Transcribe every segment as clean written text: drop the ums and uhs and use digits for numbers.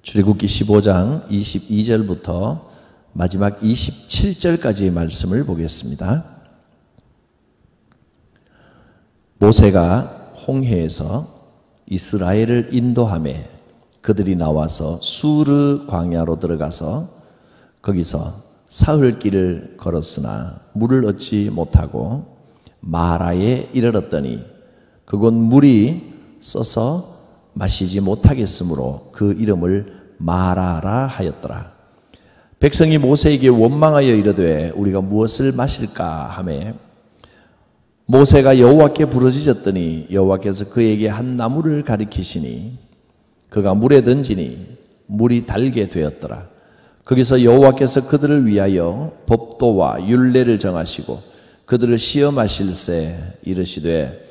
출애굽기 15장 22절부터 마지막 27절까지의 말씀을 보겠습니다. 모세가 홍해에서 이스라엘을 인도하매 그들이 나와서 수르 광야로 들어가서 거기서 사흘 길을 걸었으나 물을 얻지 못하고 마라에 이르렀더니 그곳 물이 써서 마시지 못하겠으므로 그 이름을 마라라 하였더라. 백성이 모세에게 원망하여 이르되 우리가 무엇을 마실까 하매 모세가 여호와께 부르짖었더니 여호와께서 그에게 한 나무를 가리키시니 그가 물에 던지니 물이 달게 되었더라. 거기서 여호와께서 그들을 위하여 법도와 율례를 정하시고 그들을 시험하실세 이르시되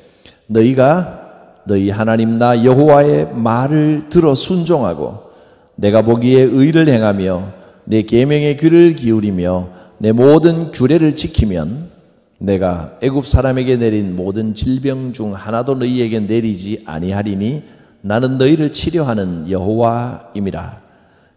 너희가 너희 하나님 나 여호와의 말을 들어 순종하고 내가 보기에 의를 행하며 내 계명의 귀를 기울이며 내 모든 규례를 지키면 내가 애굽 사람에게 내린 모든 질병 중 하나도 너희에게 내리지 아니하리니 나는 너희를 치료하는 여호와임이라.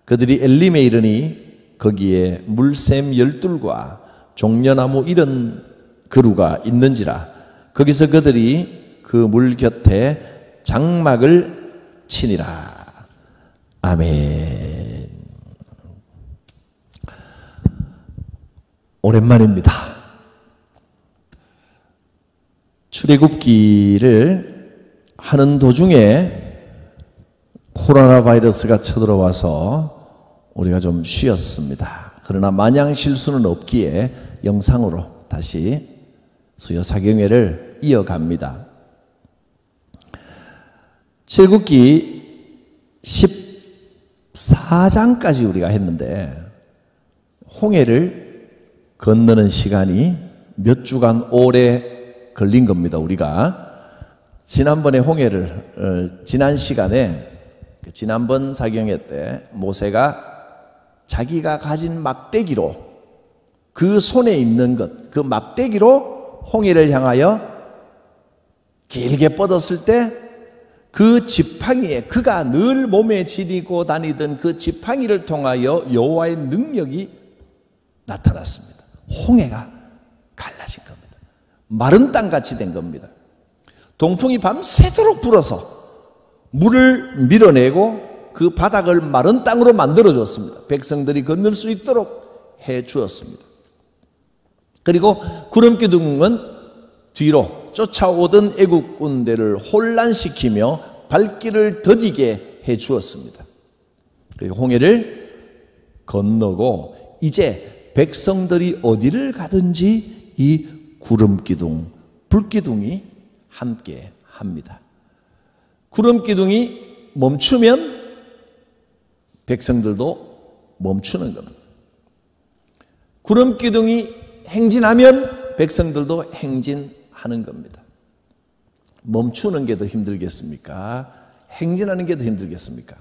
그들이 엘림에 이르니 거기에 물샘 12과 종려나무 이런 그루가 있는지라. 거기서 그들이 그 물 곁에 장막을 치니라. 아멘. 오랜만입니다. 출애굽기를 하는 도중에 코로나 바이러스가 쳐들어와서 우리가 좀 쉬었습니다. 그러나 마냥 쉴 수는 없기에 영상으로 다시 수요 사경회를 이어갑니다. 출애굽기 14장까지 우리가 했는데 홍해를 건너는 시간이 몇 주간 오래 걸린 겁니다. 우리가 지난번에 홍해를 지난 시간에 지난번 사경회 때 모세가 자기가 가진 막대기로 그 손에 있는 것, 그 막대기로 홍해를 향하여 길게 뻗었을 때 그 지팡이에 그가 늘 몸에 지니고 다니던 그 지팡이를 통하여 여호와의 능력이 나타났습니다. 홍해가 갈라진 겁니다. 마른 땅같이 된 겁니다. 동풍이 밤새도록 불어서 물을 밀어내고 그 바닥을 마른 땅으로 만들어줬습니다. 백성들이 건널 수 있도록 해주었습니다. 그리고 구름기둥은 뒤로 쫓아오던 애국 군대를 혼란시키며 발길을 더디게 해주었습니다. 그리고 홍해를 건너고 이제 백성들이 어디를 가든지 이 구름기둥, 불기둥이 함께 합니다. 구름기둥이 멈추면 백성들도 멈추는 겁니다. 구름기둥이 행진하면 백성들도 행진하는 겁니다. 멈추는 게 더 힘들겠습니까? 행진하는 게 더 힘들겠습니까?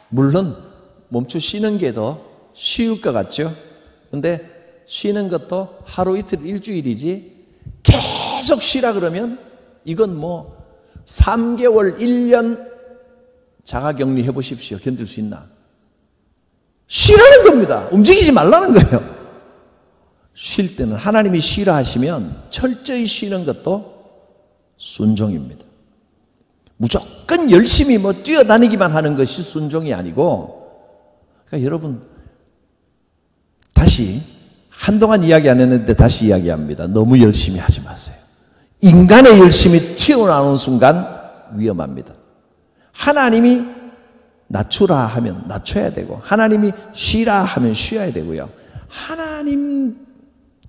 물론 멈추시는 게 더 쉬울 것 같죠? 근데 쉬는 것도 하루 이틀 일주일이지 계속 쉬라 그러면 이건 뭐 3개월 1년 자가격리 해보십시오. 견딜 수 있나? 쉬라는 겁니다. 움직이지 말라는 거예요. 쉴 때는 하나님이 쉬라 하시면 철저히 쉬는 것도 순종입니다. 무조건 열심히 뭐 뛰어다니기만 하는 것이 순종이 아니고, 그러니까 여러분 다시 한동안 이야기 안 했는데 다시 이야기합니다. 너무 열심히 하지 마세요. 인간의 열심이 튀어나오는 순간 위험합니다. 하나님이 낮추라 하면 낮춰야 되고 하나님이 쉬라 하면 쉬어야 되고요. 하나님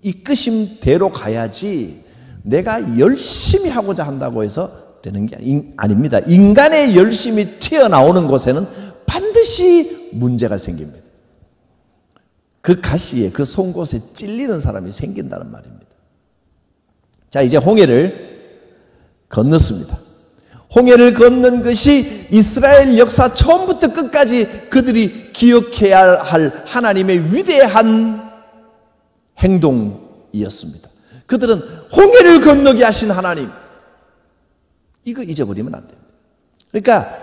이끄심대로 가야지 내가 열심히 하고자 한다고 해서 되는 게 아닙니다. 인간의 열심이 튀어나오는 곳에는 반드시 문제가 생깁니다. 그 가시에 그 송곳에 찔리는 사람이 생긴다는 말입니다. 자, 이제 홍해를 건넜습니다. 홍해를 건넌 것이 이스라엘 역사 처음부터 끝까지 그들이 기억해야 할 하나님의 위대한 행동이었습니다. 그들은 홍해를 건너게 하신 하나님, 이거 잊어버리면 안 됩니다. 그러니까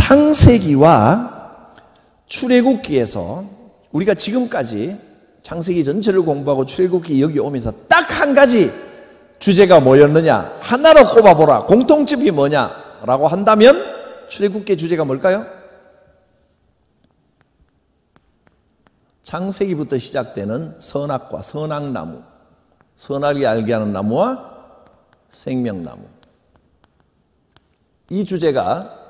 창세기와 출애굽기에서 우리가 지금까지 창세기 전체를 공부하고 출애굽기 여기 오면서 딱 한 가지 주제가 뭐였느냐, 하나로 꼽아보라, 공통점이 뭐냐라고 한다면 출애굽기의 주제가 뭘까요? 창세기부터 시작되는 선악과 선악나무, 선악이 알게 하는 나무와 생명나무, 이 주제가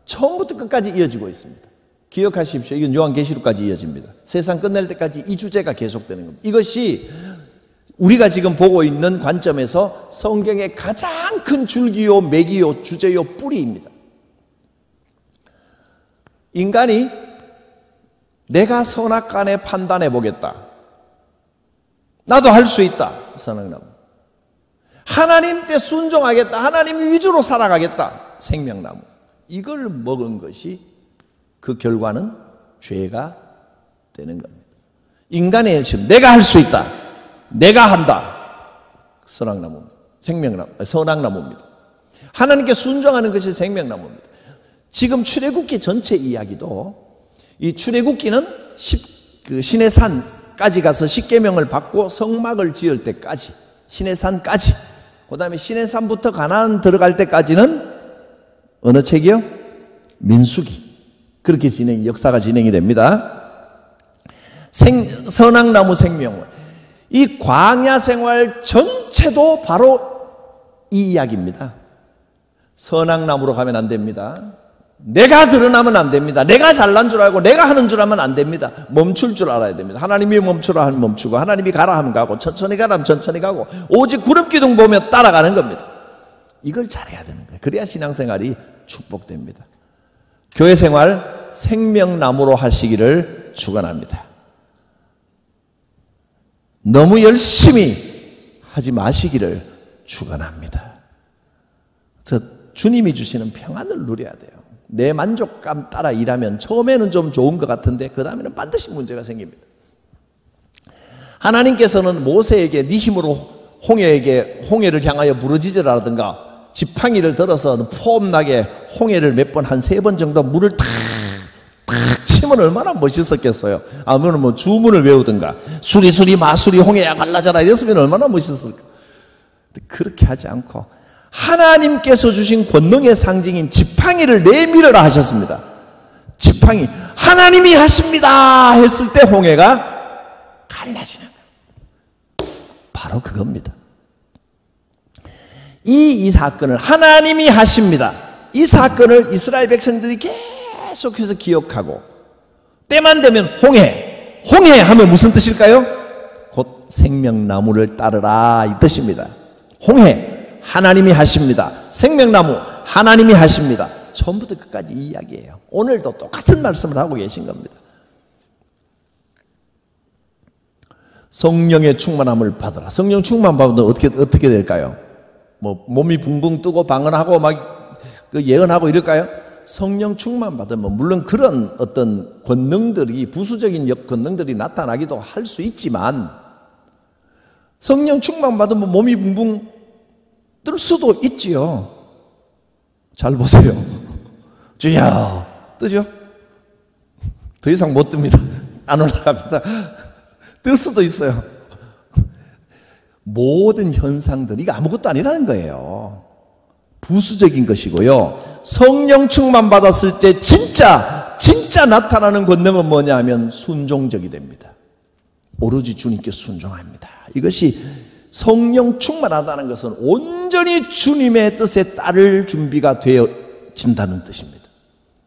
처음부터 끝까지 이어지고 있습니다. 기억하십시오. 이건 요한계시록까지 이어집니다. 세상 끝날 때까지 이 주제가 계속되는 겁니다. 이것이 우리가 지금 보고 있는 관점에서 성경의 가장 큰 줄기요, 맥이요, 주제요, 뿌리입니다. 인간이 내가 선악간에 판단해 보겠다. 나도 할 수 있다. 선악나무. 하나님 때 순종하겠다. 하나님 위주로 살아가겠다. 생명나무. 이걸 먹은 것이 그 결과는 죄가 되는 겁니다. 인간의 열심, 내가 할 수 있다. 내가 한다. 선악나무입니다. 선악나무입니다. 하나님께 순종하는 것이 생명나무입니다. 지금 출애굽기 전체 이야기도 이 출애굽기는 신의 산까지 가서 십계명을 받고 성막을 지을 때까지, 신의 산까지, 그 다음에 신의 산부터 가나안 들어갈 때까지는 어느 책이요? 민수기. 그렇게 역사가 진행이 됩니다. 선악나무 생명, 이 광야 생활 전체도 바로 이 이야기입니다. 선악나무로 가면 안 됩니다. 내가 드러나면 안 됩니다. 내가 잘난 줄 알고 내가 하는 줄 알면 안 됩니다. 멈출 줄 알아야 됩니다. 하나님이 멈추라 하면 멈추고, 하나님이 가라 하면 가고, 천천히 가라 하면 천천히 가고, 오직 구름기둥 보면 따라가는 겁니다. 이걸 잘해야 되는 거예요. 그래야 신앙생활이 축복됩니다. 교회생활 생명나무로 하시기를 축원합니다. 너무 열심히 하지 마시기를 축원합니다. 주님이 주시는 평안을 누려야 돼요. 내 만족감 따라 일하면 처음에는 좀 좋은 것 같은데 그 다음에는 반드시 문제가 생깁니다. 하나님께서는 모세에게 네 힘으로 홍해를 향하여 부르짖으라든가 지팡이를 들어서 폼나게 홍해를 몇 번, 한 3번 정도 물을 탁 치면 얼마나 멋있었겠어요. 아니면 뭐 주문을 외우든가 수리수리 마수리 홍해야 갈라져라 이랬으면 얼마나 멋있었을까. 그렇게 하지 않고 하나님께서 주신 권능의 상징인 지팡이를 내밀어라 하셨습니다. 지팡이, 하나님이 하십니다 했을 때 홍해가 갈라지는 거예요. 바로 그겁니다. 이 사건을 하나님이 하십니다. 이 사건을 이스라엘 백성들이 계속해서 기억하고, 때만 되면 홍해 하면 무슨 뜻일까요? 곧 생명나무를 따르라 이 뜻입니다. 홍해 하나님이 하십니다. 생명나무 하나님이 하십니다. 처음부터 끝까지 이 이야기예요. 오늘도 똑같은 말씀을 하고 계신 겁니다. 성령의 충만함을 받으라. 성령 충만 받으면 어떻게 될까요? 뭐 몸이 붕붕 뜨고 방언하고 막 예언하고 이럴까요? 성령 충만 받으면 물론 그런 어떤 권능들이, 부수적인 권능들이 나타나기도 할 수 있지만, 성령 충만 받으면 몸이 붕붕 뜰 수도 있지요. 잘 보세요. 주여 뜨죠? 더 이상 못 뜹니다. 안 올라갑니다. 뜰 수도 있어요. 모든 현상들이 이거 아무것도 아니라는 거예요. 부수적인 것이고요. 성령 충만 받았을 때 진짜 나타나는 권능은 뭐냐 하면 순종적이 됩니다. 오로지 주님께 순종합니다. 이것이 성령 충만하다는 것은 온전히 주님의 뜻에 따를 준비가 되어진다는 뜻입니다.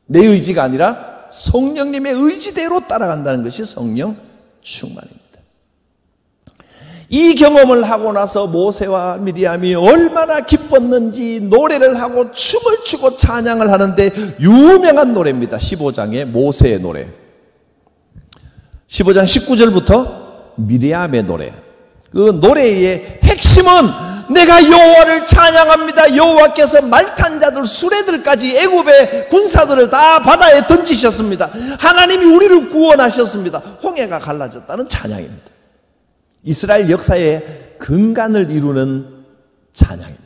내 의지가 아니라 성령님의 의지대로 따라간다는 것이 성령 충만입니다. 이 경험을 하고 나서 모세와 미리암이 얼마나 기뻤는지 노래를 하고 춤을 추고 찬양을 하는데 유명한 노래입니다. 15장의 모세의 노래. 15장 19절부터 미리암의 노래. 그 노래의 핵심은 내가 여호와를 찬양합니다. 여호와께서 말탄 자들 수레들까지 애굽의 군사들을 다 바다에 던지셨습니다. 하나님이 우리를 구원하셨습니다. 홍해가 갈라졌다는 찬양입니다. 이스라엘 역사의 근간을 이루는 찬양입니다.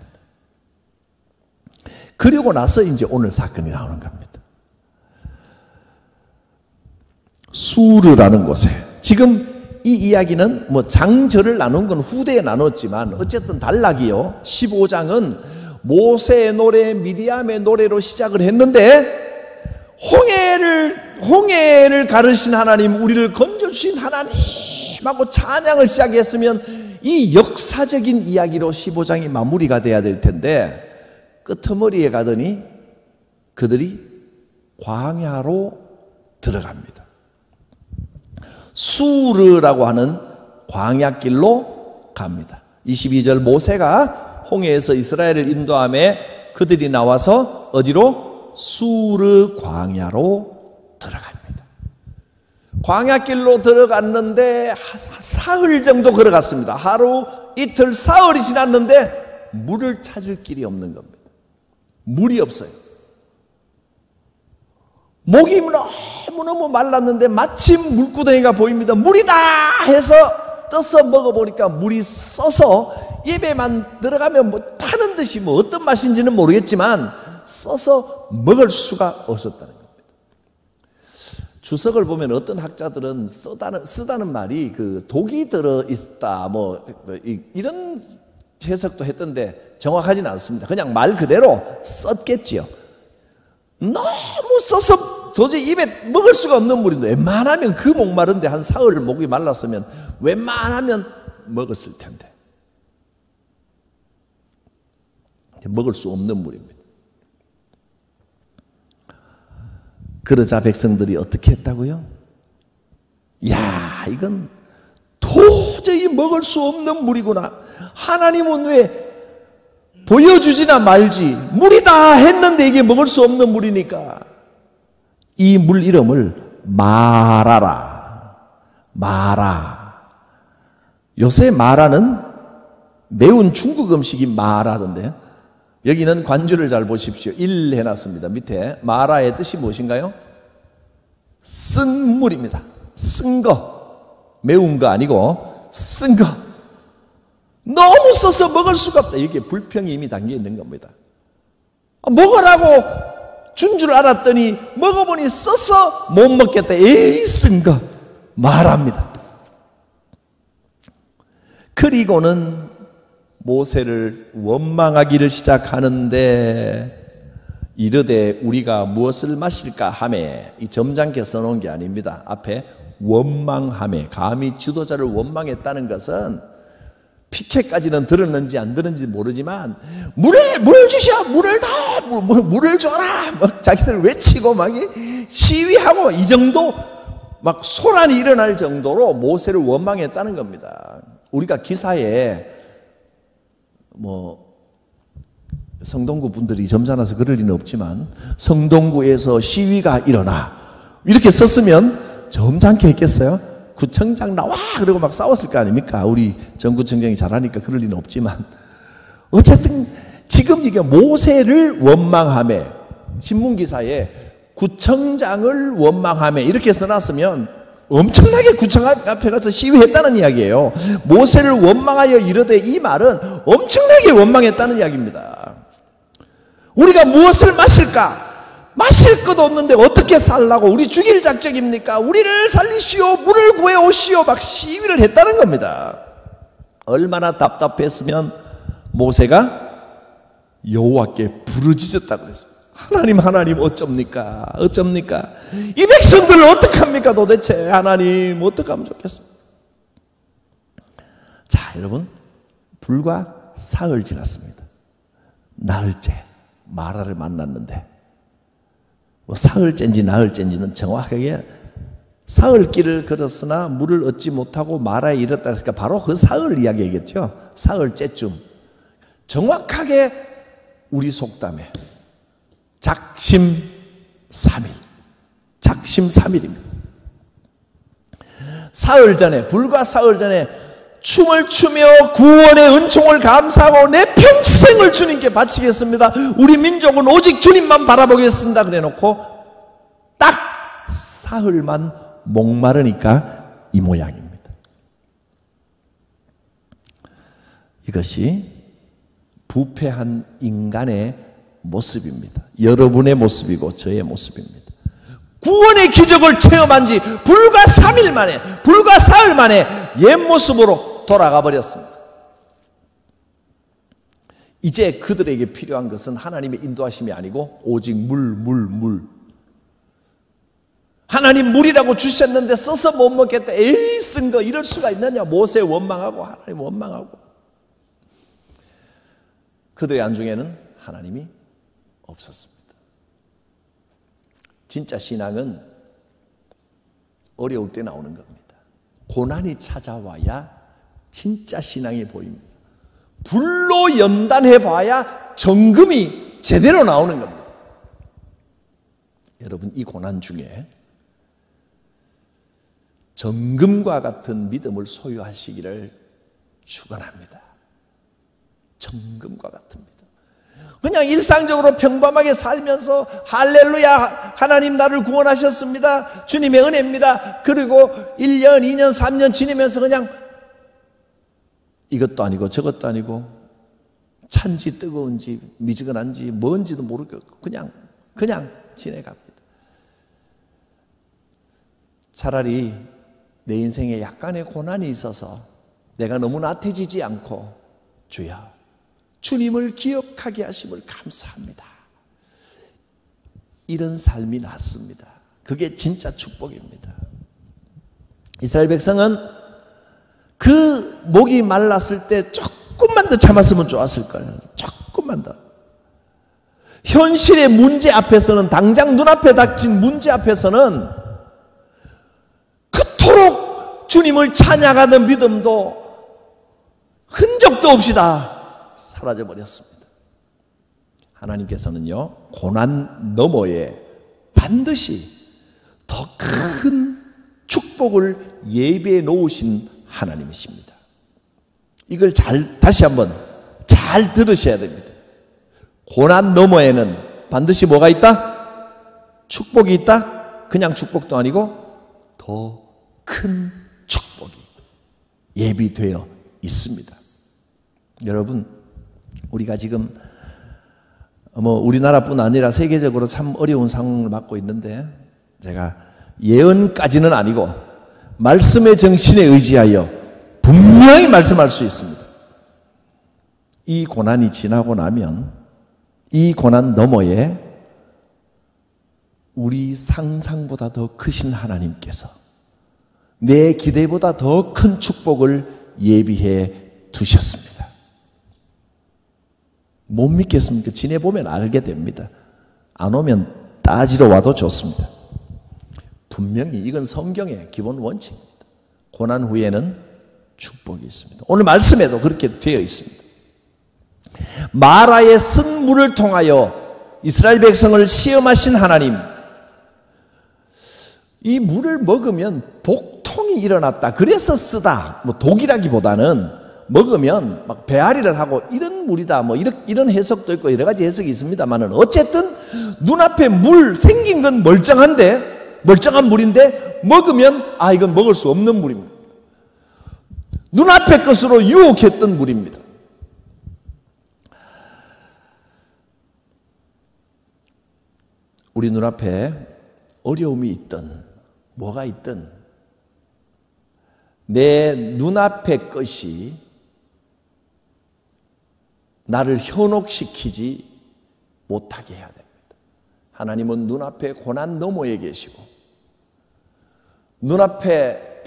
그리고 나서 이제 오늘 사건이 나오는 겁니다. 수르라는 곳에, 지금 이 이야기는 뭐 장절을 나눈 건 후대에 나눴지만 어쨌든 단락이요. 15장은 모세의 노래, 미리암의 노래로 시작을 했는데 홍해를 가르신 하나님, 우리를 건져주신 하나님하고 찬양을 시작했으면 이 역사적인 이야기로 15장이 마무리가 돼야 될 텐데 끄트머리에 가더니 그들이 광야로 들어갑니다. 수르라고 하는 광야길로 갑니다. 22절, 모세가 홍해에서 이스라엘을 인도하며 그들이 나와서 어디로? 수르 광야로 들어갑니다. 광야길로 들어갔는데 사흘 정도 걸어갔습니다. 하루, 이틀, 사흘이 지났는데 물을 찾을 길이 없는 겁니다. 물이 없어요. 목이 너무너무 말랐는데 마침 물구덩이가 보입니다. 물이다 해서 떠서 먹어보니까 물이 써서 입에만 들어가면 뭐 타는 듯이 뭐 어떤 맛인지는 모르겠지만 써서 먹을 수가 없었다는 겁니다. 주석을 보면 어떤 학자들은 쓰다는 말이 그 독이 들어있다 뭐 이런 해석도 했던데 정확하지는 않습니다. 그냥 말 그대로 썼겠지요. 너무 써서 도저히 입에 먹을 수가 없는 물인데 웬만하면 그 목마른데 한 사흘 목이 말랐으면 웬만하면 먹었을 텐데 먹을 수 없는 물입니다. 그러자 백성들이 어떻게 했다고요? 야, 이건 도저히 먹을 수 없는 물이구나. 하나님은 왜 보여주지나 말지, 물이다 했는데 이게 먹을 수 없는 물이니까 이 물 이름을 마라라. 마라. 요새 마라는 매운 중국 음식이 마라던데 여기는 관주를 잘 보십시오. 1 해놨습니다. 밑에 마라의 뜻이 무엇인가요? 쓴 물입니다. 쓴 거. 매운 거 아니고 쓴 거. 너무 써서 먹을 수가 없다. 이게 불평이 이미 담겨 있는 겁니다. 먹으라고 준 줄 알았더니 먹어보니 써서 못 먹겠다. 에이, 쓴 거. 말합니다. 그리고는 모세를 원망하기를 시작하는데 이르되 우리가 무엇을 마실까 하매, 이 점잖게 써놓은 게 아닙니다. 앞에 원망하매, 감히 지도자를 원망했다는 것은 피켓까지는 들었는지 안 들었는지 모르지만 물을 주셔, 물을 더, 물을 줘라 막 자기들 외치고 막 시위하고 이 정도 막 소란이 일어날 정도로 모세를 원망했다는 겁니다. 우리가 기사에 뭐 성동구 분들이 점잖아서 그럴 리는 없지만 성동구에서 시위가 일어나 이렇게 썼으면 점잖게 했겠어요? 구청장 나와 그러고 막 싸웠을 거 아닙니까? 우리 전구청장이 잘하니까 그럴 리는 없지만 어쨌든 지금 이게 모세를 원망하며 신문기사에 구청장을 원망하며 이렇게 써놨으면 엄청나게 구청 앞에 가서 시위했다는 이야기예요. 모세를 원망하여 이르되, 이 말은 엄청나게 원망했다는 이야기입니다. 우리가 무엇을 마실까? 마실 것도 없는데 어떻게 살라고? 우리 죽일 작정입니까? 우리를 살리시오, 물을 구해오시오, 막 시위를 했다는 겁니다. 얼마나 답답했으면 모세가 여호와께 부르짖었다고 그랬습니다. 하나님 어쩝니까? 어쩝니까? 이 백성들을 어떡합니까 도대체? 하나님 어떡하면 좋겠습니까? 자, 여러분, 불과 사흘 지났습니다. 나흘째 마라를 만났는데 뭐 사흘째인지 나흘째인지는 정확하게 사흘 길을 걸었으나 물을 얻지 못하고 마라에 이르렀다 했으니까 바로 그 사흘 이야기겠죠. 사흘째쯤 정확하게 우리 속담에 작심 3일, 작심 3일입니다. 사흘 전에, 불과 사흘 전에 춤을 추며 구원의 은총을 감사하고 내 평생을 주님께 바치겠습니다. 우리 민족은 오직 주님만 바라보겠습니다. 그래 놓고 딱 사흘만 목마르니까 이 모양입니다. 이것이 부패한 인간의 모습입니다. 여러분의 모습이고 저의 모습입니다. 구원의 기적을 체험한 지 불과 3일 만에, 불과 사흘 만에 옛 모습으로 돌아가 버렸습니다. 이제 그들에게 필요한 것은 하나님의 인도하심이 아니고 오직 물. 하나님 물이라고 주셨는데 써서 못 먹겠다. 에이, 쓴 거 이럴 수가 있느냐. 모세 원망하고 하나님 원망하고. 그들의 안중에는 하나님이 없었습니다. 진짜 신앙은 어려울 때 나오는 겁니다. 고난이 찾아와야 진짜 신앙이 보입니다. 불로 연단해 봐야 정금이 제대로 나오는 겁니다. 여러분, 이 고난 중에 정금과 같은 믿음을 소유하시기를 축원합니다. 정금과 같은 믿음. 그냥 일상적으로 평범하게 살면서 할렐루야, 하나님 나를 구원하셨습니다, 주님의 은혜입니다. 그리고 1년, 2년, 3년 지내면서 그냥 이것도 아니고 저것도 아니고 찬지 뜨거운지 미지근한지 뭔지도 모르겠고 그냥 지내갑니다. 차라리 내 인생에 약간의 고난이 있어서 내가 너무 나태해지지 않고 주여, 주님을 기억하게 하심을 감사합니다, 이런 삶이 낫습니다. 그게 진짜 축복입니다. 이스라엘 백성은 그 목이 말랐을 때 조금만 더 참았으면 좋았을 거예요. 조금만 더. 현실의 문제 앞에서는, 당장 눈앞에 닥친 문제 앞에서는 그토록 주님을 찬양하던 믿음도 흔적도 없이 다 사라져 버렸습니다. 하나님께서는요, 고난 너머에 반드시 더 큰 축복을 예비해 놓으신 하나님이십니다. 이걸 다시 한번 잘 들으셔야 됩니다. 고난 너머에는 반드시 뭐가 있다? 축복이 있다? 그냥 축복도 아니고 더 큰 축복이 예비되어 있습니다. 여러분, 우리가 지금 우리나라뿐 아니라 세계적으로 참 어려운 상황을 맞고 있는데, 제가 예언까지는 아니고 말씀의 정신에 의지하여 분명히 말씀할 수 있습니다. 이 고난이 지나고 나면 이 고난 너머에 우리 상상보다 더 크신 하나님께서 내 기대보다 더 큰 축복을 예비해 두셨습니다. 못 믿겠습니까? 지내보면 알게 됩니다. 안 오면 따지러 와도 좋습니다. 분명히 이건 성경의 기본 원칙입니다. 고난 후에는 축복이 있습니다. 오늘 말씀에도 그렇게 되어 있습니다. 마라의 쓴 물을 통하여 이스라엘 백성을 시험하신 하나님, 이 물을 먹으면 복통이 일어났다, 그래서 쓰다, 독이라기보다는 먹으면 막 배앓이를 하고 이런 물이다, 이런 해석도 있고 여러 가지 해석이 있습니다만은, 어쨌든 눈앞에 물 생긴 건 멀쩡한 물인데 먹으면 이건 먹을 수 없는 물입니다. 눈앞의 것으로 유혹했던 물입니다. 우리 눈앞에 어려움이 있든 뭐가 있든 내 눈앞의 것이 나를 현혹시키지 못하게 해야 됩니다. 하나님은 눈앞에 고난 너머에 계시고 눈앞에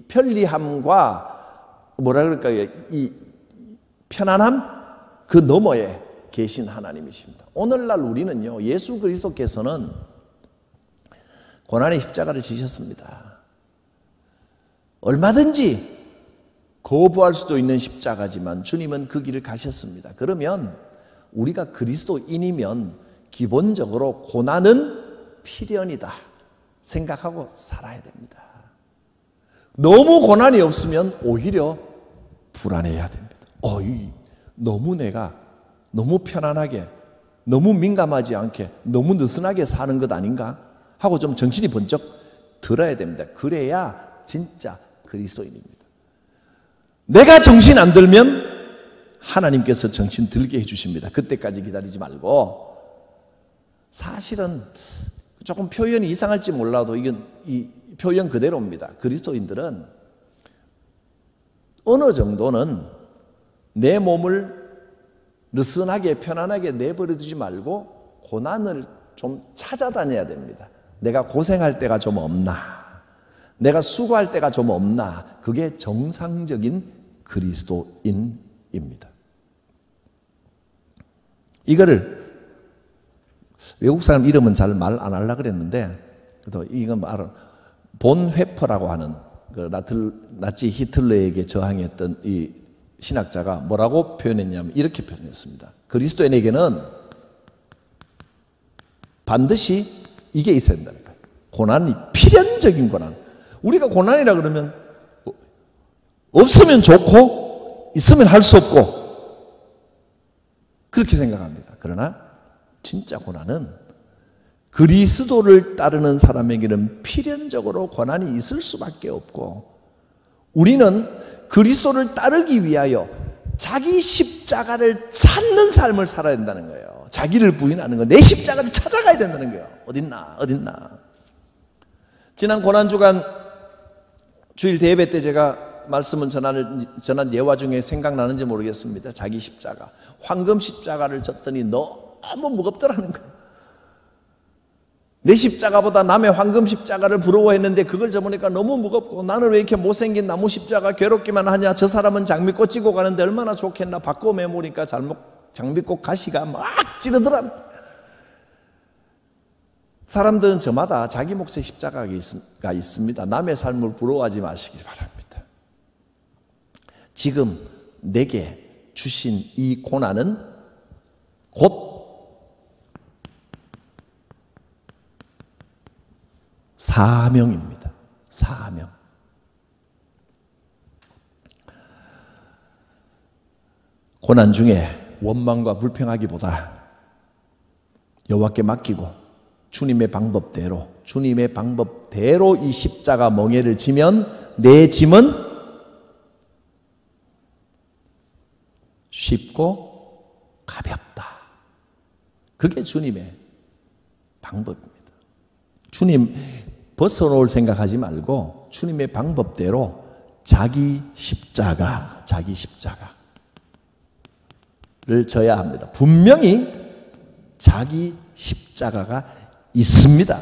편리함과 뭐라 그럴까요? 이 편안함, 그 너머에 계신 하나님이십니다. 오늘날 우리는요, 예수 그리스도께서는 고난의 십자가를 지셨습니다. 얼마든지 거부할 수도 있는 십자가지만 주님은 그 길을 가셨습니다. 그러면 우리가 그리스도인이면 기본적으로 고난은 필연이다 생각하고 살아야 됩니다. 너무 고난이 없으면 오히려 불안해야 됩니다. 내가 너무 편안하게, 너무 민감하지 않게, 너무 느슨하게 사는 것 아닌가 하고 좀 정신이 번쩍 들어야 됩니다. 그래야 진짜 그리스도인입니다. 내가 정신 안 들면 하나님께서 정신 들게 해주십니다. 그때까지 기다리지 말고 사실은 조금 표현이 이상할지 몰라도 이건 이 표현 그대로입니다. 그리스도인들은 어느 정도는 내 몸을 느슨하게 편안하게 내버려 두지 말고 고난을 좀 찾아다녀야 됩니다. 내가 고생할 때가 좀 없나? 내가 수고할 때가 좀 없나? 그게 정상적인 그리스도인입니다. 이거를 외국 사람 이름은 잘 말 안 하려고 그랬는데 또 이건 본 회퍼라고 하는 그 나치 히틀러에게 저항했던 이 신학자가 뭐라고 표현했냐면 이렇게 표현했습니다. 그리스도인에게는 반드시 이게 있어야 된다는 거예요. 고난이 필연적인 고난. 우리가 고난이라 그러면 없으면 좋고 있으면 할 수 없고 그렇게 생각합니다. 그러나 진짜 고난은 그리스도를 따르는 사람에게는 필연적으로 고난이 있을 수밖에 없고 우리는 그리스도를 따르기 위하여 자기 십자가를 찾는 삶을 살아야 된다는 거예요. 자기를 부인하는 거, 내 십자가를 찾아가야 된다는 거예요. 어딨나. 지난 고난주간 주일 대예배 때 제가 말씀을 전한 예화 중에 생각나는지 모르겠습니다. 자기 십자가. 황금 십자가를 졌더니 너무 무겁더라는 거예요. 내 십자가보다 남의 황금 십자가를 부러워했는데 그걸 져보니까 너무 무겁고 나는 왜 이렇게 못생긴 나무 십자가 괴롭기만 하냐. 저 사람은 장미꽃 찌고 가는데 얼마나 좋겠나. 바꿔 매보니까 장미꽃 가시가 막 찌르더라. 사람들은 저마다 자기 몫의 십자가가 있습니다. 남의 삶을 부러워하지 마시기 바랍니다. 지금 내게 주신 이 고난은 곧 사명입니다. 사명. 고난 중에 원망과 불평하기보다 여호와께 맡기고 주님의 방법대로 이 십자가 멍에를 지면 내 짐은 쉽고 가볍다. 그게 주님의 방법입니다. 주님 벗어놓을 생각하지 말고 주님의 방법대로 자기 십자가를 져야 합니다. 분명히 자기 십자가가 있습니다.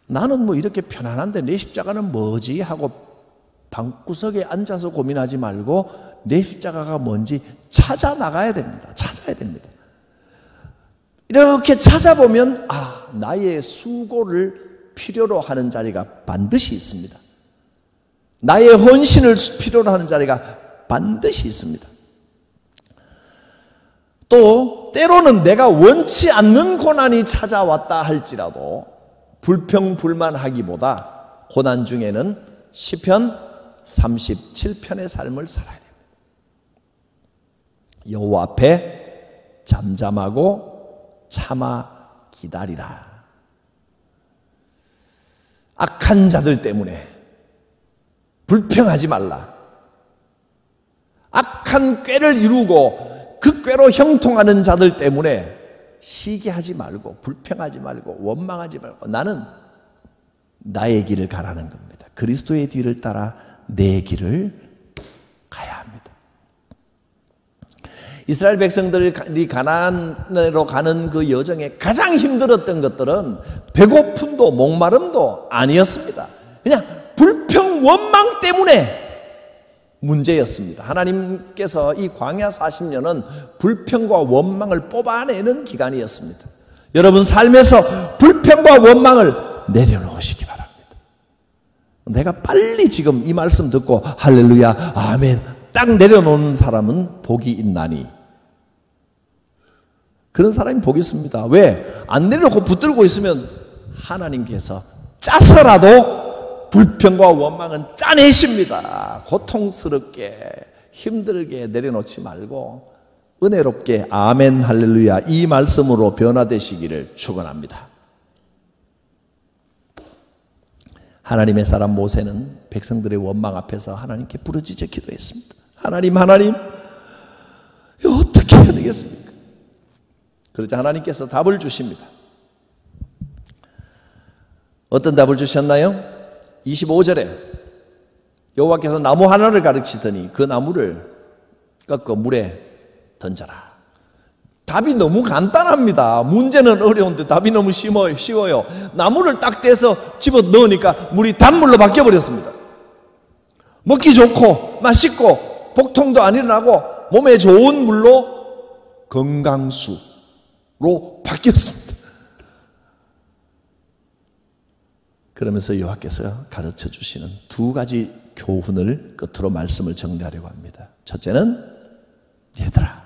나는 뭐 이렇게 편안한데 내 십자가는 뭐지? 하고 방구석에 앉아서 고민하지 말고 내 십자가가 뭔지 찾아 나가야 됩니다. 찾아야 됩니다. 이렇게 찾아보면 나의 수고를 필요로 하는 자리가 반드시 있습니다. 나의 헌신을 필요로 하는 자리가 반드시 있습니다. 또 때로는 내가 원치 않는 고난이 찾아왔다 할지라도 불평불만하기보다 고난 중에는 시편 37편의 삶을 살아야 됩니다. 여호와 앞에 잠잠하고 참아 기다리라. 악한 자들 때문에 불평하지 말라. 악한 꾀를 이루고 그 꾀로 형통하는 자들 때문에 시기하지 말고 불평하지 말고 원망하지 말고 나는 나의 길을 가라는 겁니다. 그리스도의 뒤를 따라 내 길을 가야 합니다. 이스라엘 백성들이 가나안으로 가는 그 여정에 가장 힘들었던 것들은 배고픔도 목마름도 아니었습니다. 그냥 불평 원망 때문에 문제였습니다. 하나님께서 이 광야 40년은 불평과 원망을 뽑아내는 기간이었습니다. 여러분 삶에서 불평과 원망을 내려놓으시기 바랍니다. 내가 빨리 지금 이 말씀 듣고 할렐루야 아멘 딱 내려놓는 사람은 복이 있나니 그런 사람이 복이 있습니다. 왜? 안 내려놓고 붙들고 있으면 하나님께서 짜서라도 불평과 원망은 짜내십니다. 고통스럽게 힘들게 내려놓지 말고 은혜롭게 아멘 할렐루야 이 말씀으로 변화되시기를 축원합니다. 하나님의 사람 모세는 백성들의 원망 앞에서 하나님께 부르짖어 기도했습니다. 하나님 어떻게 해야 되겠습니까? 그러자 하나님께서 답을 주십니다. 어떤 답을 주셨나요? 25절에 여호와께서 나무 하나를 가르치더니 그 나무를 꺾어 물에 던져라. 답이 너무 간단합니다. 문제는 어려운데 답이 너무 쉬워요. 나무를 딱 떼서 집어 넣으니까 물이 단물로 바뀌어버렸습니다. 먹기 좋고 맛있고 복통도 안 일어나고 몸에 좋은 물로 건강수로 바뀌었습니다. 그러면서 여호와께서 가르쳐 주시는 두 가지 교훈을 끝으로 말씀을 정리하려고 합니다. 첫째는 얘들아,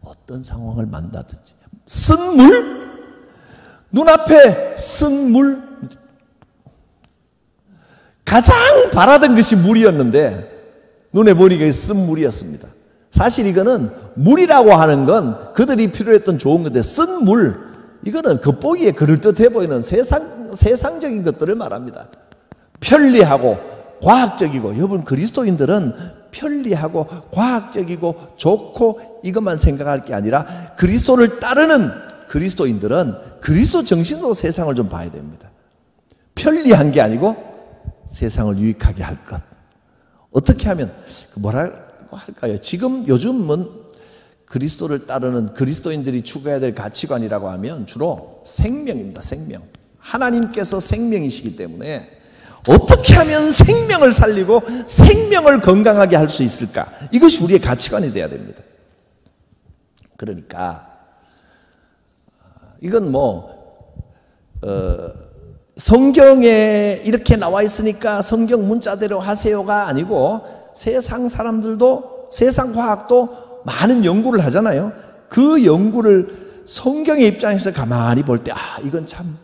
어떤 상황을 만나든지 쓴 물, 눈앞에 쓴 물, 가장 바라던 것이 물이었는데 눈에 보니까 쓴 물이었습니다. 사실 이거는 물이라고 하는 건 그들이 필요했던 좋은 건데 쓴 물, 이거는 겉보기에 그럴듯해 보이는 세상적인 것들을 말합니다. 편리하고 과학적이고, 여러분 그리스도인들은 편리하고 과학적이고 좋고 이것만 생각할 게 아니라 그리스도를 따르는 그리스도인들은 그리스도 정신으로 세상을 좀 봐야 됩니다. 편리한 게 아니고 세상을 유익하게 할 것. 어떻게 하면 뭐라고 할까요? 지금 요즘은 그리스도를 따르는 그리스도인들이 추구해야 될 가치관이라고 하면 주로 생명입니다. 생명. 하나님께서 생명이시기 때문에 어떻게 하면 생명을 살리고 생명을 건강하게 할 수 있을까? 이것이 우리의 가치관이 돼야 됩니다. 그러니까 이건 성경에 이렇게 나와 있으니까 성경 문자대로 하세요가 아니고 세상 사람들도 세상 과학도 많은 연구를 하잖아요. 그 연구를 성경의 입장에서 가만히 볼 때 이건 참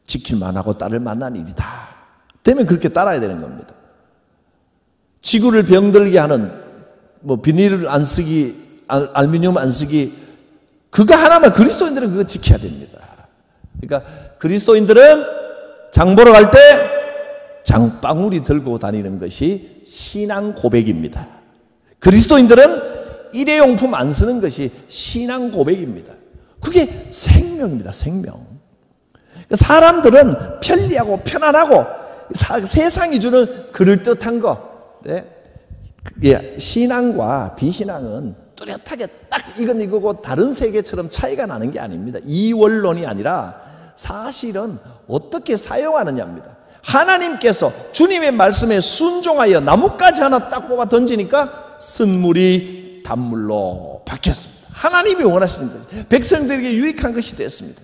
지킬 만하고 따를 만한 일이다 되면 그렇게 따라야 되는 겁니다. 지구를 병들게 하는 비닐을 안 쓰기, 알루미늄 안 쓰기, 그거 하나만 그리스도인들은 그거 지켜야 됩니다. 그러니까 그리스도인들은 장 보러 갈 때 장바구니 들고 다니는 것이 신앙 고백입니다. 그리스도인들은 일회용품 안 쓰는 것이 신앙 고백입니다. 그게 생명입니다. 생명. 사람들은 편리하고 편안하고 세상이 주는 그럴듯한 거, 신앙과 비신앙은 뚜렷하게 딱 이건 이거고 다른 세계처럼 차이가 나는 게 아닙니다. 이원론이 아니라 사실은 어떻게 사용하느냐입니다. 하나님께서 주님의 말씀에 순종하여 나뭇가지 하나 딱 뽑아 던지니까 쓴물이 단물로 바뀌었습니다. 하나님이 원하시는 거죠. 백성들에게 유익한 것이 됐습니다.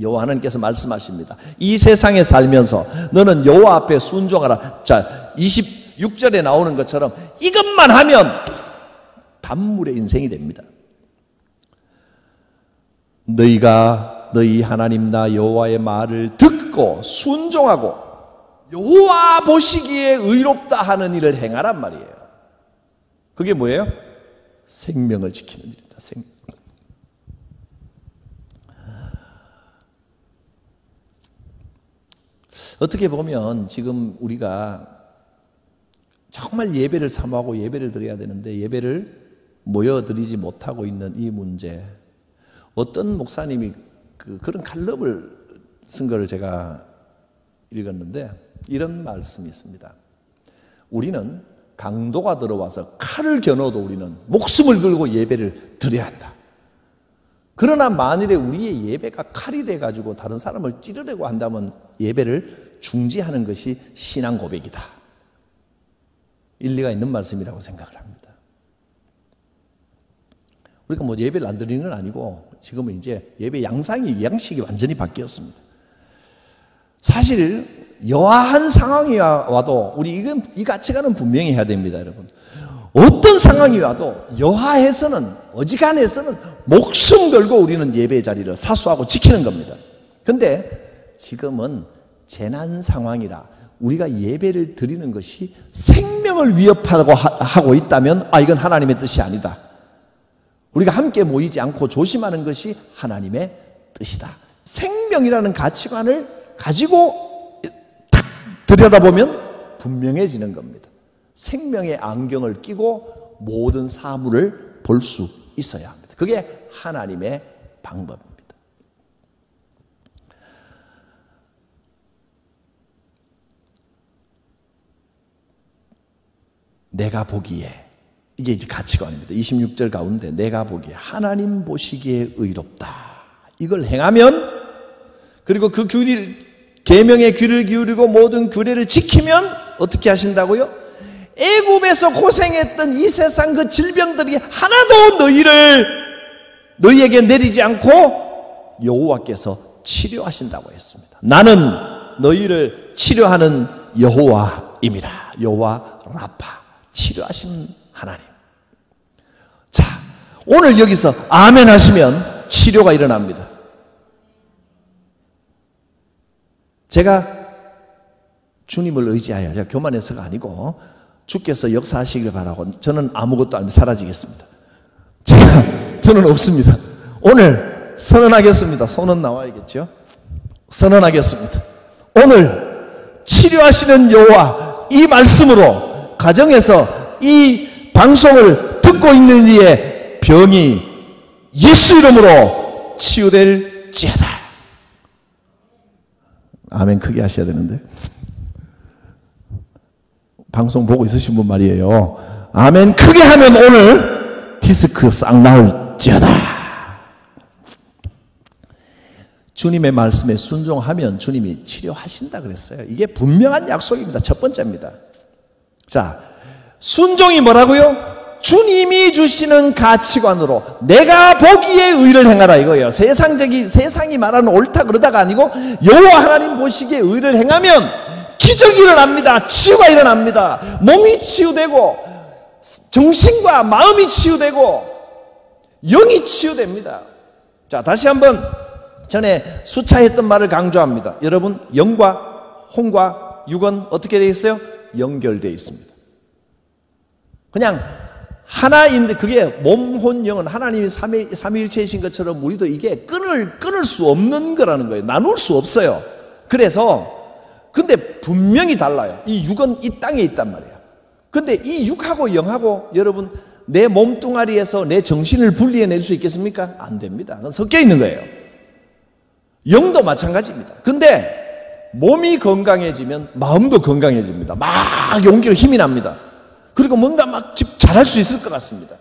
여호와 하나님께서 말씀하십니다. 이 세상에 살면서 너는 여호와 앞에 순종하라. 자, 26절에 나오는 것처럼 이것만 하면 단물의 인생이 됩니다. 너희가 너희 하나님 나 여호와의 말을 듣고 순종하고 여호와 보시기에 의롭다 하는 일을 행하란 말이에요. 그게 뭐예요? 생명을 지키는 일입니다. 생명. 어떻게 보면 지금 우리가 정말 예배를 사모하고 예배를 드려야 되는데 예배를 모여드리지 못하고 있는 이 문제, 어떤 목사님이 그런 칼럼을 쓴 걸 제가 읽었는데 이런 말씀이 있습니다. 우리는 강도가 들어와서 칼을 겨눠도 우리는 목숨을 걸고 예배를 드려야 한다. 그러나 만일에 우리의 예배가 칼이 돼가지고 다른 사람을 찌르려고 한다면 예배를 중지하는 것이 신앙 고백이다. 일리가 있는 말씀이라고 생각을 합니다. 우리가 예배를 안 드리는 건 아니고 지금은 이제 예배 양식이 완전히 바뀌었습니다. 사실 여하한 상황이 와도 우리 이 가치관은 분명히 해야 됩니다, 여러분. 어떤 상황이 와도 여하해서는 어지간해서는 목숨 걸고 우리는 예배 자리를 사수하고 지키는 겁니다. 그런데 지금은 재난 상황이라 우리가 예배를 드리는 것이 생명을 위협하고 하고 있다면 이건 하나님의 뜻이 아니다. 우리가 함께 모이지 않고 조심하는 것이 하나님의 뜻이다. 생명이라는 가치관을 가지고 탁 들여다보면 분명해지는 겁니다. 생명의 안경을 끼고 모든 사물을 볼 수 있어야 합니다. 그게 하나님의 방법입니다. 내가 보기에, 이게 이제 가치관입니다. 26절 가운데 내가 보기에, 하나님 보시기에 의롭다. 이걸 행하면, 그리고 그 계명에 귀를 기울이고 모든 규례를 지키면 어떻게 하신다고요? 애굽에서 고생했던 이 세상 그 질병들이 하나도 너희에게 내리지 않고 여호와께서 치료하신다고 했습니다. 나는 너희를 치료하는 여호와임이라. 여호와 라파, 치료하시는 하나님. 자, 오늘 여기서 아멘 하시면 치료가 일어납니다. 제가 주님을 의지하여, 제가 교만해서가 아니고 주께서 역사하시길 바라고, 저는 아무것도 아니면 사라지겠습니다. 저는 없습니다. 오늘 선언하겠습니다. 손은 나와야겠죠? 선언하겠습니다. 오늘 치료하시는 여호와, 이 말씀으로 가정에서 이 방송을 듣고 있는 이의 병이 예수 이름으로 치유될지어다. 아멘 크게 하셔야 되는데, 방송 보고 있으신 분 말이에요. 아멘 크게 하면 오늘 디스크 싹 나올지어다. 주님의 말씀에 순종하면 주님이 치료하신다 그랬어요. 이게 분명한 약속입니다. 첫 번째입니다. 자, 순종이 뭐라고요? 주님이 주시는 가치관으로 내가 보기에 의를 행하라 이거예요. 세상이 말하는 옳다 그러다가 아니고 여호와 하나님 보시기에 의를 행하면 기적이 일어납니다. 치유가 일어납니다. 몸이 치유되고 정신과 마음이 치유되고 영이 치유됩니다. 자, 다시 한번 전에 수차했던 말을 강조합니다. 여러분, 영과 혼과 육은 어떻게 되어 있어요? 연결되어 있습니다. 그냥 하나인데, 그게 몸, 혼, 영은 하나님이 삼위일체이신 것처럼 우리도 이게 끊을 수 없는 거라는 거예요. 나눌 수 없어요. 그래서 근데 분명히 달라요. 이 육은 이 땅에 있단 말이에요. 근데 이 육하고 영하고 여러분, 내 몸뚱아리에서 내 정신을 분리해낼 수 있겠습니까? 안 됩니다. 그건 섞여 있는 거예요. 영도 마찬가지입니다. 근데 몸이 건강해지면 마음도 건강해집니다. 막 용기가 힘이 납니다. 그리고 뭔가 막 잘할 수 있을 것 같습니다.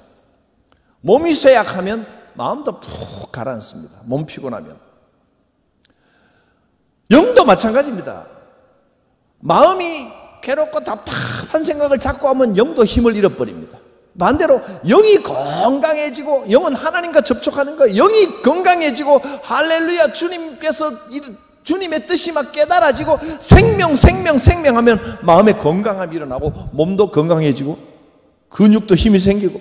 몸이 쇠약하면 마음도 푹 가라앉습니다. 몸 피곤하면. 영도 마찬가지입니다. 마음이 괴롭고 답답한 생각을 자꾸 하면 영도 힘을 잃어버립니다. 반대로 영이 건강해지고, 영은 하나님과 접촉하는 거예요. 영이 건강해지고 할렐루야, 주님께서 주님의 뜻이 막 깨달아지고 생명하면 마음에 건강함이 일어나고 몸도 건강해지고 근육도 힘이 생기고.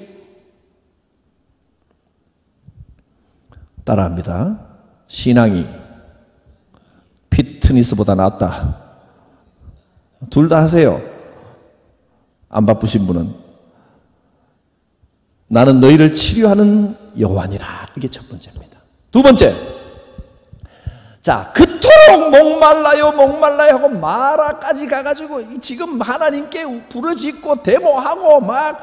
따라합니다. 신앙이 피트니스보다 낫다. 둘 다 하세요. 안 바쁘신 분은. 나는 너희를 치료하는 여호와니라. 이게 첫 번째입니다. 두 번째, 자, 그토록 목말라요 하고 마라까지 가가지고 지금 하나님께 부르짖고 데모하고 막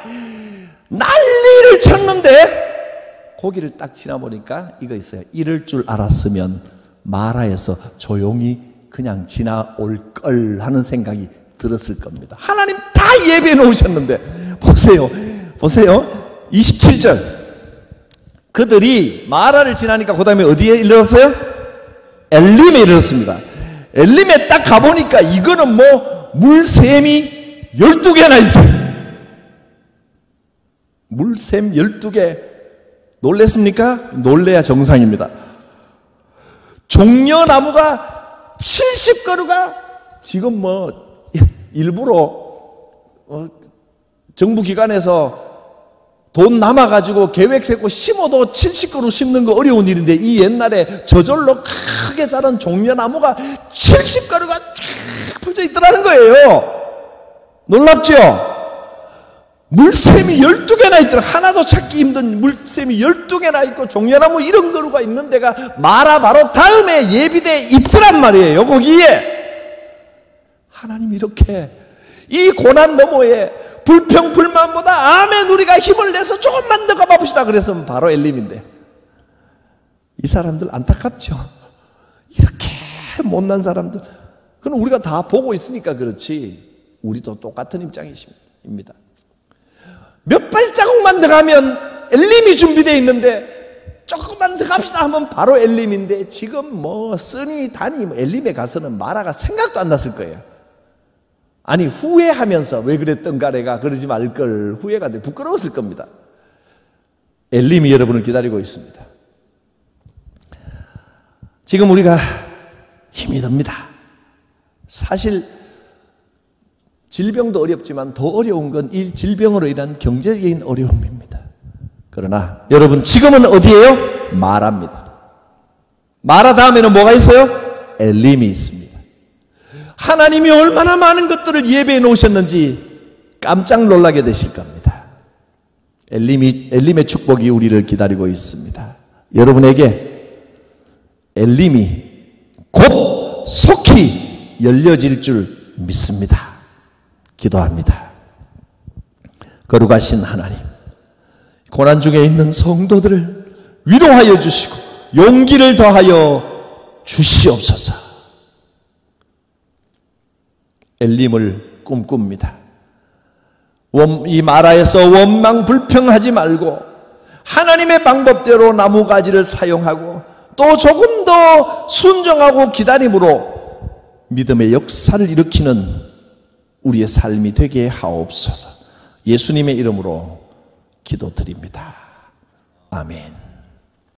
난리를 쳤는데 고기를 딱 지나보니까 이거 있어요. 이럴 줄 알았으면 마라에서 조용히 그냥 지나올 걸 하는 생각이 들었을 겁니다. 하나님 다 예배해 놓으셨는데 보세요. 27절, 그들이 마라를 지나니까 그 다음에 어디에 이르렀어요? 엘림에 이르렀습니다. 엘림에 딱 가보니까 이거는 뭐 물샘이 12개나 있어요. 물샘 12개. 놀랬습니까? 놀래야 정상입니다. 종려나무가 70그루가 지금 뭐 일부러 정부기관에서 돈 남아가지고 계획 세고 심어도 70그루 심는 거 어려운 일인데, 이 옛날에 저절로 크게 자란 종려나무가 70그루가 쫙 펼쳐 있더라는 거예요. 놀랍죠? 물샘이 12개나 있더라. 하나도 찾기 힘든 물샘이 12개나 있고 종려나무 이런 그루가 있는 데가 마라 바로 다음에 예비대에 있더란 말이에요. 거기에 하나님이 이렇게 이 고난 너머에 불평 불만보다 아멘 우리가 힘을 내서 조금만 더 가봅시다 그래서 바로 엘림인데, 이 사람들 안타깝죠. 이렇게 못난 사람들, 그건 우리가 다 보고 있으니까 그렇지 우리도 똑같은 입장입니다. 몇 발자국만 더 가면 엘림이 준비되어 있는데 조금만 더 갑시다 하면 바로 엘림인데, 지금 뭐 쓰니 다니 엘림에 가서는 마라가 생각도 안 났을 거예요. 아니 후회하면서 왜 그랬던가 내가 그러지 말걸 후회가 돼 부끄러웠을 겁니다. 엘림이 여러분을 기다리고 있습니다. 지금 우리가 힘이 듭니다. 사실 질병도 어렵지만 더 어려운 건 이 질병으로 인한 경제적인 어려움입니다. 그러나 여러분 지금은 어디예요? 마라입니다. 마라 다음에는 뭐가 있어요? 엘림이 있습니다. 하나님이 얼마나 많은 것들을 예배해 놓으셨는지 깜짝 놀라게 되실 겁니다. 엘림의 축복이 우리를 기다리고 있습니다. 여러분에게 엘림이 곧 속히 열려질 줄 믿습니다. 기도합니다. 거룩하신 하나님, 고난 중에 있는 성도들을 위로하여 주시고 용기를 더하여 주시옵소서. 엘림을 꿈꿉니다. 이 마라에서 원망 불평하지 말고 하나님의 방법대로 나무가지를 사용하고 또 조금 더 순종하고 기다림으로 믿음의 역사를 일으키는 우리의 삶이 되게 하옵소서. 예수님의 이름으로 기도드립니다. 아멘.